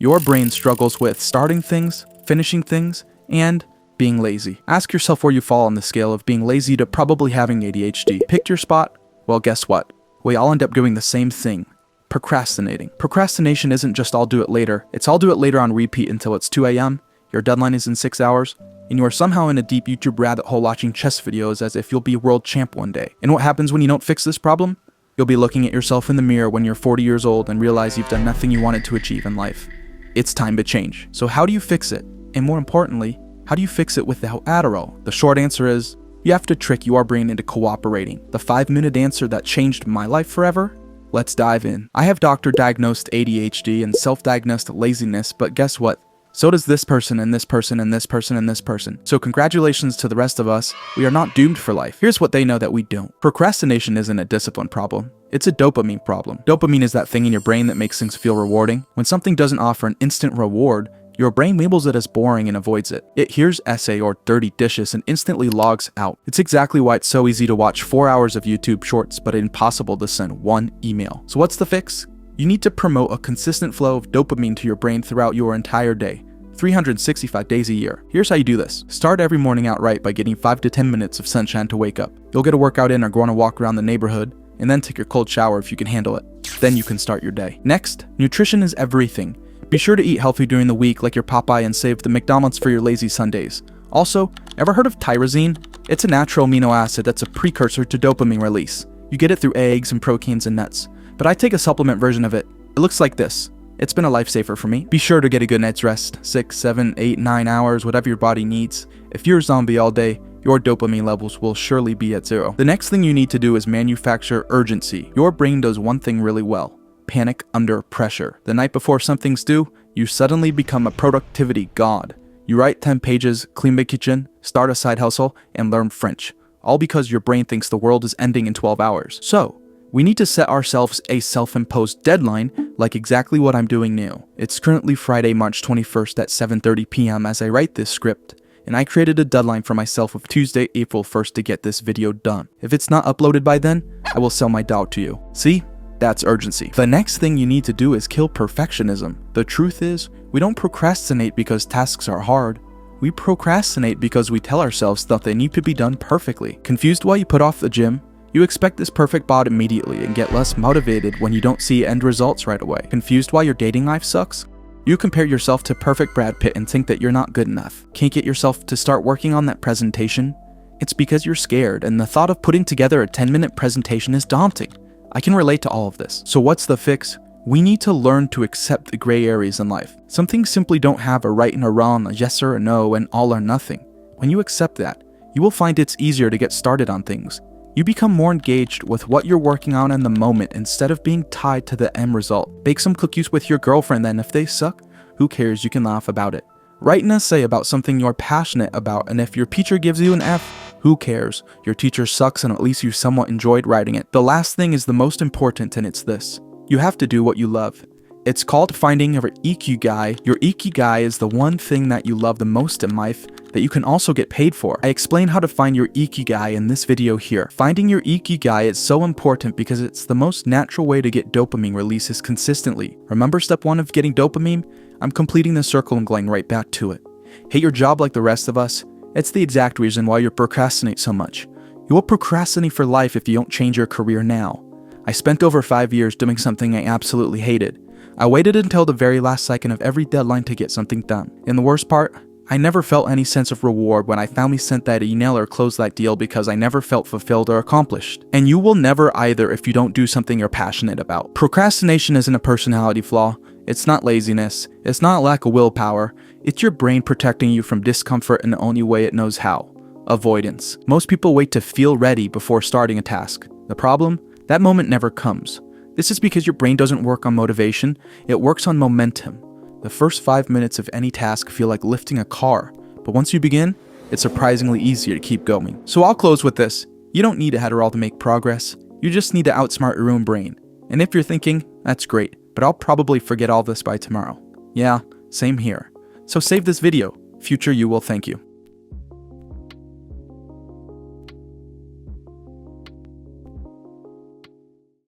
Your brain struggles with starting things, finishing things, and being lazy. Ask yourself where you fall on the scale of being lazy to probably having ADHD. Picked your spot? Well, guess what? We all end up doing the same thing. Procrastinating. Procrastination isn't just I'll do it later. It's I'll do it later on repeat until it's 2 a.m., your deadline is in 6 hours, and you are somehow in a deep YouTube rabbit hole watching chess videos as if you'll be world champ one day. And what happens when you don't fix this problem? You'll be looking at yourself in the mirror when you're 40 years old and realize you've done nothing you wanted to achieve in life. It's time to change. So how do you fix it? And more importantly, how do you fix it without Adderall? The short answer is, you have to trick your brain into cooperating. The 5-minute answer that changed my life forever? Let's dive in. I have doctor-diagnosed ADHD and self-diagnosed laziness, but guess what? So does this person and this person and this person and this person. So congratulations to the rest of us. We are not doomed for life. Here's what they know that we don't. Procrastination isn't a discipline problem. It's a dopamine problem. Dopamine is that thing in your brain that makes things feel rewarding. When something doesn't offer an instant reward, your brain labels it as boring and avoids it. It hears essay or dirty dishes and instantly logs out. It's exactly why it's so easy to watch 4 hours of YouTube shorts, but impossible to send one email. So what's the fix? You need to promote a consistent flow of dopamine to your brain throughout your entire day, 365 days a year. Here's how you do this. Start every morning out right by getting 5 to 10 minutes of sunshine to wake up. You'll get a workout in or go on a walk around the neighborhood, and then take your cold shower if you can handle it. Then you can start your day. Next, nutrition is everything. Be sure to eat healthy during the week like your Popeye and save the McDonald's for your lazy Sundays. Also, ever heard of tyrosine? It's a natural amino acid that's a precursor to dopamine release. You get it through eggs and proteins and nuts. But I take a supplement version of it. It looks like this. It's been a lifesaver for me. Be sure to get a good night's rest, 6, 7, 8, 9 hours, whatever your body needs. If you're a zombie all day, your dopamine levels will surely be at 0. The next thing you need to do is manufacture urgency. Your brain does one thing really well: panic under pressure. The night before something's due, you suddenly become a productivity god. You write 10 pages, clean the kitchen, start a side hustle, and learn French. All because your brain thinks the world is ending in 12 hours. So, we need to set ourselves a self-imposed deadline, like exactly what I'm doing now. It's currently Friday, March 21st at 7:30 p.m. as I write this script, and I created a deadline for myself of Tuesday, April 1st to get this video done. If it's not uploaded by then, I will sell my dog to you. See? That's urgency. The next thing you need to do is kill perfectionism. The truth is, we don't procrastinate because tasks are hard. We procrastinate because we tell ourselves that they need to be done perfectly. Confused why you put off the gym? You expect this perfect bod immediately and get less motivated when you don't see end results right away. Confused why your dating life sucks? You compare yourself to perfect Brad Pitt and think that you're not good enough. Can't get yourself to start working on that presentation? It's because you're scared, and the thought of putting together a 10-minute presentation is daunting. I can relate to all of this. So what's the fix? We need to learn to accept the gray areas in life. Some things simply don't have a right and a wrong, a yes or a no, and all or nothing. When you accept that, you will find it's easier to get started on things. You become more engaged with what you're working on in the moment instead of being tied to the end result. Bake some cookies with your girlfriend, and if they suck, who cares? You can laugh about it. Write an essay about something you're passionate about, and if your teacher gives you an F, who cares? Your teacher sucks and at least you somewhat enjoyed writing it. The last thing is the most important, and it's this. You have to do what you love. It's called finding your Ikigai. Your Ikigai is the one thing that you love the most in life that you can also get paid for. I explain how to find your Ikigai in this video here. Finding your Ikigai is so important because it's the most natural way to get dopamine releases consistently. Remember step 1 of getting dopamine? I'm completing the circle and going right back to it. Hate your job like the rest of us? It's the exact reason why you procrastinate so much. You will procrastinate for life if you don't change your career now. I spent over 5 years doing something I absolutely hated. I waited until the very last second of every deadline to get something done. And the worst part, I never felt any sense of reward when I finally sent that email or closed that deal because I never felt fulfilled or accomplished. And you will never either if you don't do something you're passionate about. Procrastination isn't a personality flaw. It's not laziness. It's not lack of willpower. It's your brain protecting you from discomfort in the only way it knows how. Avoidance. Most people wait to feel ready before starting a task. The problem? That moment never comes. This is because your brain doesn't work on motivation, it works on momentum. The first 5 minutes of any task feel like lifting a car, but once you begin, it's surprisingly easier to keep going. So I'll close with this. You don't need a Adderall to make progress, you just need to outsmart your own brain. And if you're thinking, that's great, but I'll probably forget all this by tomorrow. Yeah, same here. So save this video, future you will thank you.